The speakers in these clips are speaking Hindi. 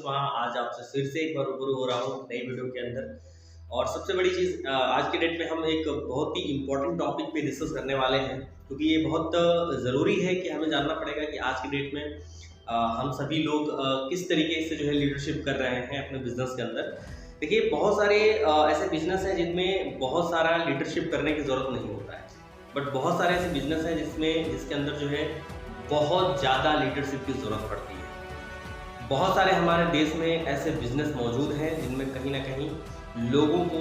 कुशवाहा आज आपसे फिर से एक बार रूबरू हो रहा हूँ नई वीडियो के अंदर। और सबसे बड़ी चीज़ आज के डेट में हम एक बहुत ही इम्पोर्टेंट टॉपिक पे डिस्कस करने वाले हैं, क्योंकि ये बहुत ज़रूरी है कि हमें जानना पड़ेगा कि आज के डेट में हम सभी लोग किस तरीके से जो है लीडरशिप कर रहे हैं अपने बिजनेस के अंदर। देखिए, बहुत सारे ऐसे बिजनेस हैं जिनमें बहुत सारा लीडरशिप करने की ज़रूरत नहीं होता है, बट बहुत सारे ऐसे बिजनेस हैं जिसके अंदर जो है बहुत ज़्यादा लीडरशिप की ज़रूरत पड़ती है। बहुत सारे हमारे देश में ऐसे बिजनेस मौजूद हैं जिनमें कहीं ना कहीं लोगों को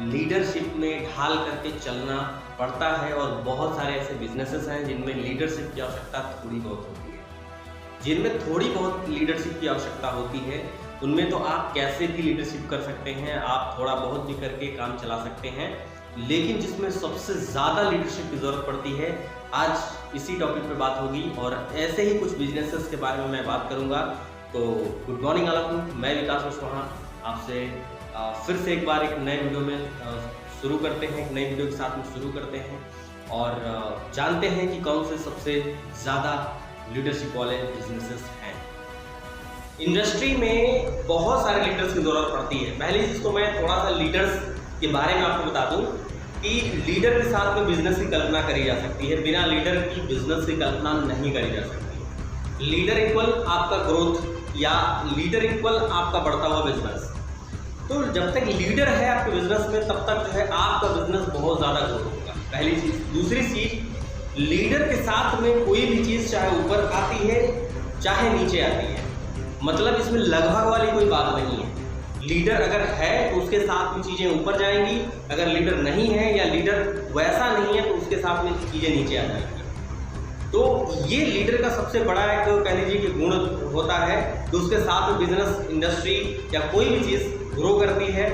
लीडरशिप में ढाल करके चलना पड़ता है, और बहुत सारे ऐसे बिजनेसेस हैं जिनमें लीडरशिप की आवश्यकता थोड़ी बहुत होती है। जिनमें थोड़ी बहुत लीडरशिप की आवश्यकता होती है उनमें तो आप कैसे भी लीडरशिप कर सकते हैं, आप थोड़ा बहुत भी करके काम चला सकते हैं। लेकिन जिसमें सबसे ज़्यादा लीडरशिप की ज़रूरत पड़ती है, आज इसी टॉपिक पे बात होगी और ऐसे ही कुछ बिजनेसेस के बारे में मैं बात करूंगा। तो good morning all of you, मैं विकास कुशवाहा आपसे फिर से एक बार एक नए वीडियो में शुरू करते हैं, एक नई वीडियो के साथ में शुरू करते हैं और जानते हैं कि कौन से सबसे ज़्यादा लीडरशिप वाले बिजनेसेस हैं। इंडस्ट्री में बहुत सारे लीडर्स की ज़रूरत पड़ती है। पहली चीज़ तो मैं थोड़ा सा लीडर्स के बारे में आपको बता दूं कि लीडर के साथ में बिजनेस की कल्पना करी जा सकती है, बिना लीडर की बिजनेस की कल्पना नहीं करी जा सकती। लीडर इक्वल आपका ग्रोथ या लीडर इक्वल आपका बढ़ता हुआ बिजनेस। तो जब तक लीडर है आपके बिजनेस में, तब तक जो है आपका बिजनेस बहुत ज़्यादा ग्रोथ होगा, पहली चीज़। दूसरी चीज़, लीडर के साथ में कोई भी चीज़ चाहे ऊपर आती है चाहे नीचे आती है, मतलब इसमें लगभग वाली कोई बात नहीं है। लीडर अगर है तो उसके साथ में चीज़ें ऊपर जाएंगी, अगर लीडर नहीं है या लीडर वैसा नहीं है तो उसके साथ में चीज़ें नीचे आ जाएंगी। तो ये लीडर का सबसे बड़ा एक कह लीजिए कि गुण होता है कि उसके साथ में बिजनेस, इंडस्ट्री या कोई भी चीज़ ग्रो करती है,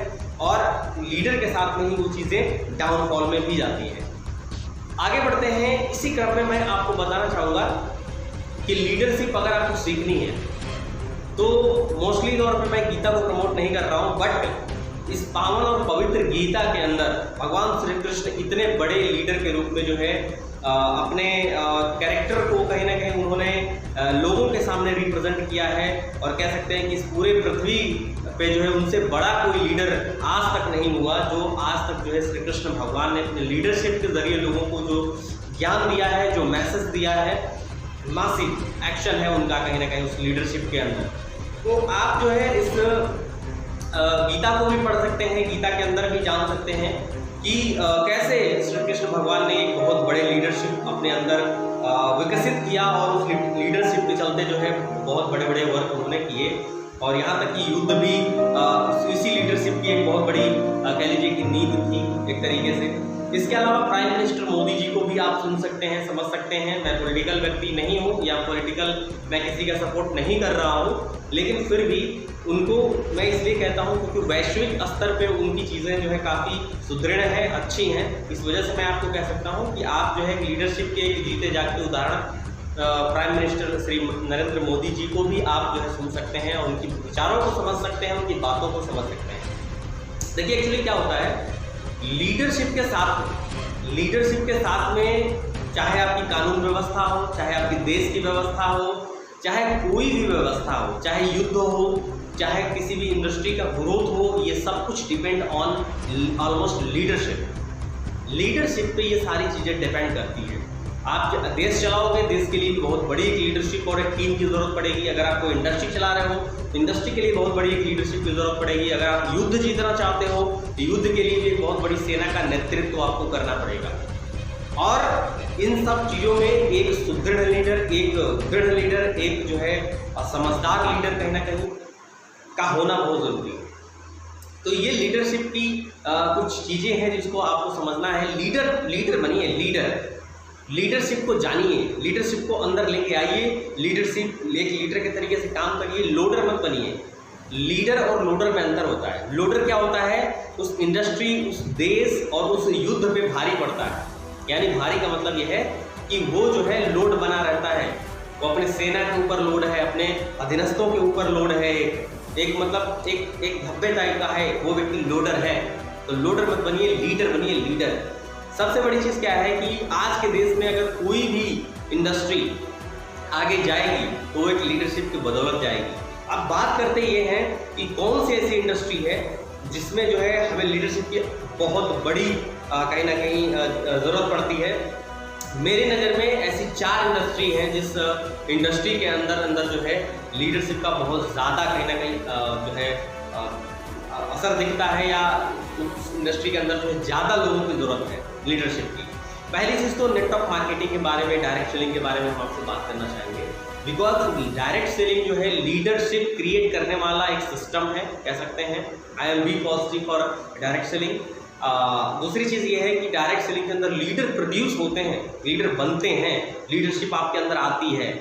और लीडर के साथ में ही वो चीज़ें डाउनफॉल में भी जाती हैं। आगे बढ़ते हैं, इसी क्रम में मैं आपको बताना चाहूँगा कि लीडरशिप अगर आपको सीखनी है तो मोस्टली तौर पे मैं गीता को प्रमोट नहीं कर रहा हूँ, बट इस पावन और पवित्र गीता के अंदर भगवान श्री कृष्ण इतने बड़े लीडर के रूप में जो है अपने कैरेक्टर को कहीं ना कहीं उन्होंने लोगों के सामने रिप्रेजेंट किया है, और कह सकते हैं कि इस पूरे पृथ्वी पे जो है उनसे बड़ा कोई लीडर आज तक नहीं हुआ, जो आज तक जो है श्री कृष्ण भगवान ने अपने लीडरशिप के जरिए लोगों को जो ज्ञान दिया है, जो मैसेज दिया है, मासिव एक्शन है उनका कहीं ना कहीं उस लीडरशिप के अंदर। तो आप जो है इस गीता को भी पढ़ सकते हैं, गीता के अंदर भी जान सकते हैं कि कैसे श्री कृष्ण भगवान ने एक बहुत बड़े लीडरशिप अपने अंदर विकसित किया, और उस लीडरशिप के चलते जो है बहुत बड़े बड़े वर्क उन्होंने किए, और यहाँ तक कि युद्ध भी इसी लीडरशिप की एक बहुत बड़ी कह लीजिए कि नींव थी एक तरीके से। इसके अलावा प्राइम मिनिस्टर मोदी जी को भी आप सुन सकते हैं, समझ सकते हैं। मैं पॉलिटिकल व्यक्ति नहीं हूँ या पॉलिटिकल मैं किसी का सपोर्ट नहीं कर रहा हूँ, लेकिन फिर भी उनको मैं इसलिए कहता हूँ क्योंकि वैश्विक स्तर पे उनकी चीज़ें जो है काफ़ी सुदृढ़ है, अच्छी हैं। इस वजह से मैं आपको कह सकता हूँ कि आप जो है लीडरशिप के एक जीते जागते उदाहरण प्राइम मिनिस्टर श्री नरेंद्र मोदी जी को भी आप जो है सुन सकते हैं, और उनकी विचारों को समझ सकते हैं, उनकी बातों को समझ सकते हैं। देखिए, एक्चुअली क्या होता है, लीडरशिप के साथ में चाहे आपकी कानून व्यवस्था हो, चाहे आपकी देश की व्यवस्था हो, चाहे कोई भी व्यवस्था हो, चाहे युद्ध हो, चाहे किसी भी इंडस्ट्री का ग्रोथ हो, ये सब कुछ डिपेंड ऑन ऑलमोस्ट लीडरशिप पे ये सारी चीज़ें डिपेंड करती है। आप जब देश चलाओगे, देश के लिए भी बहुत बड़ी एक लीडरशिप और एक टीम की ज़रूरत पड़ेगी। अगर आप कोई इंडस्ट्री चला रहे हो तो इंडस्ट्री के लिए बहुत बड़ी एक लीडरशिप की ज़रूरत पड़ेगी। अगर आप युद्ध जीतना चाहते हो तो युद्ध के लिए भी एक बहुत बड़ी सेना का नेतृत्व आपको करना पड़ेगा। और इन सब चीज़ों में एक सुदृढ़ लीडर, एक दृढ़ लीडर, एक जो है समझदार लीडर कहीं ना कहीं का होना बहुत ज़रूरी है। तो ये लीडरशिप की कुछ चीज़ें हैं जिसको आपको समझना है। लीडर बनिए, लीडरशिप को जानिए, लीडरशिप को अंदर लेके आइए, लीडरशिप एक लीडर के तरीके से काम करिए, लोडर मत बनिए। लीडर और लोडर में अंतर होता है। लोडर क्या होता है, उस इंडस्ट्री, उस देश और उस युद्ध पे भारी पड़ता है। यानी भारी का मतलब यह है कि वो जो है लोड बना रहता है, वो अपने सेना के ऊपर लोड है, अपने अधीनस्थों के ऊपर लोड है, एक मतलब एक धब्बे टाइप का है, वो व्यक्ति लोडर है। तो लोडर मत बनिए, लीडर बनिए, लीडर। सबसे बड़ी चीज़ क्या है कि आज के देश में अगर कोई भी इंडस्ट्री आगे जाएगी तो वो एक लीडरशिप की बदौलत जाएगी। अब बात करते ये हैं कि कौन सी ऐसी इंडस्ट्री है जिसमें जो है हमें लीडरशिप की बहुत बड़ी कहीं ना कहीं ज़रूरत पड़ती है। मेरी नज़र में ऐसी 4 इंडस्ट्री हैं जिस इंडस्ट्री के अंदर जो है लीडरशिप का बहुत ज़्यादा कहीं ना कहीं जो है असर दिखता है, या उस इंडस्ट्री के अंदर जो है ज़्यादा लोगों की ज़रूरत है लीडरशिप की। पहली चीज़ तो नेटवर्क मार्केटिंग के बारे में, डायरेक्ट सेलिंग के बारे में हम आपसे बात करना चाहेंगे। बिकॉज डायरेक्ट सेलिंग जो है लीडरशिप क्रिएट करने वाला एक सिस्टम है, कह सकते हैं। I am be positive for direct selling. दूसरी चीज़ ये है कि डायरेक्ट सेलिंग के अंदर लीडर प्रोड्यूस होते हैं, लीडर बनते हैं, लीडरशिप आपके अंदर आती है।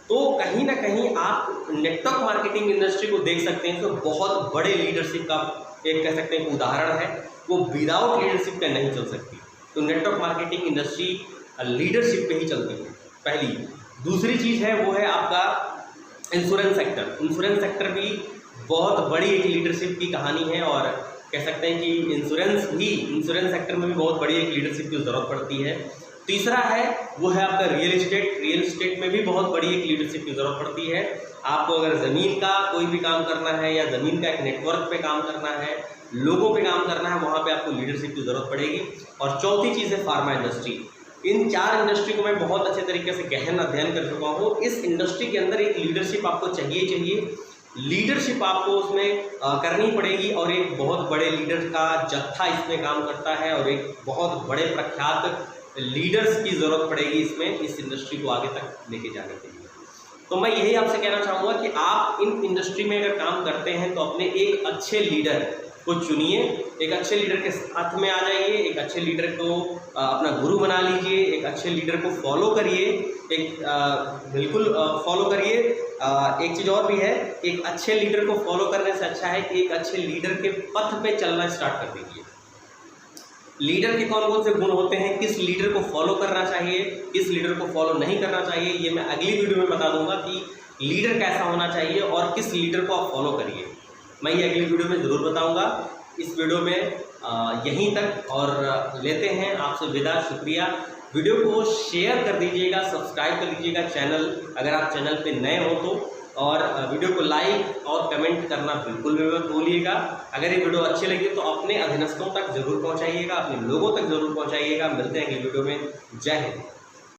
तो कहीं ना कहीं आप नेटवर्क मार्केटिंग इंडस्ट्री को देख सकते हैं, तो बहुत बड़े लीडरशिप का एक कह सकते हैं उदाहरण है। वो विदाउट लीडरशिप का नहीं चल सकती। तो नेटवर्क मार्केटिंग इंडस्ट्री लीडरशिप पे ही चलती है, पहली। दूसरी चीज़ है वो है आपका इंश्योरेंस सेक्टर। इंश्योरेंस सेक्टर भी बहुत बड़ी एक लीडरशिप की कहानी है, और कह सकते हैं कि इंश्योरेंस सेक्टर में भी बहुत बड़ी एक लीडरशिप की ज़रूरत पड़ती है। तीसरा है वो है आपका रियल एस्टेट। रियल एस्टेट में भी बहुत बड़ी एक लीडरशिप की ज़रूरत पड़ती है। आपको अगर ज़मीन का कोई भी काम करना है, या ज़मीन का एक नेटवर्क पे काम करना है, लोगों पे काम करना है, वहाँ पे आपको लीडरशिप की ज़रूरत पड़ेगी। और चौथी चीज़ है फार्मा इंडस्ट्री। इन 4 इंडस्ट्री को मैं बहुत अच्छे तरीके से गहन अध्ययन कर चुका हूँ। इस इंडस्ट्री के अंदर एक लीडरशिप आपको चाहिए। लीडरशिप आपको उसमें करनी पड़ेगी, और एक बहुत बड़े लीडर का जत्था इसमें काम करता है, और एक बहुत बड़े प्रख्यात लीडर्स की ज़रूरत पड़ेगी इसमें, इस इंडस्ट्री को आगे तक लेके जाने के लिए। तो मैं यही आपसे कहना चाहूँगा कि आप इन इंडस्ट्री में अगर काम करते हैं तो अपने एक अच्छे लीडर को चुनिए, एक अच्छे लीडर के साथ में आ जाइए, एक अच्छे लीडर को अपना गुरु बना लीजिए, एक अच्छे लीडर को फॉलो करिए, बिल्कुल फॉलो करिए। एक चीज़ और भी है, एक अच्छे लीडर को फॉलो करने से अच्छा है कि एक अच्छे लीडर के पथ पे चलना स्टार्ट कर दीजिए। लीडर के कौन कौन से गुण होते हैं, किस लीडर को फॉलो करना चाहिए, किस लीडर को फॉलो नहीं करना चाहिए, ये मैं अगली वीडियो में बता दूंगा कि लीडर कैसा होना चाहिए और किस लीडर को आप फॉलो करिए। मैं ये अगली वीडियो में ज़रूर बताऊंगा। इस वीडियो में यहीं तक और लेते हैं आपसे विदा। शुक्रिया। वीडियो को शेयर कर दीजिएगा, सब्सक्राइब कर लीजिएगा चैनल, अगर आप चैनल पे नए हो तो, और वीडियो को लाइक और कमेंट करना बिल्कुल भी मत भूलिएगा। अगर ये वीडियो अच्छी लगी तो अपने अधीनस्थों तक जरूर पहुंचाइएगा, अपने लोगों तक जरूर पहुंचाइएगा। मिलते हैं अगली वीडियो में। जय हिंद।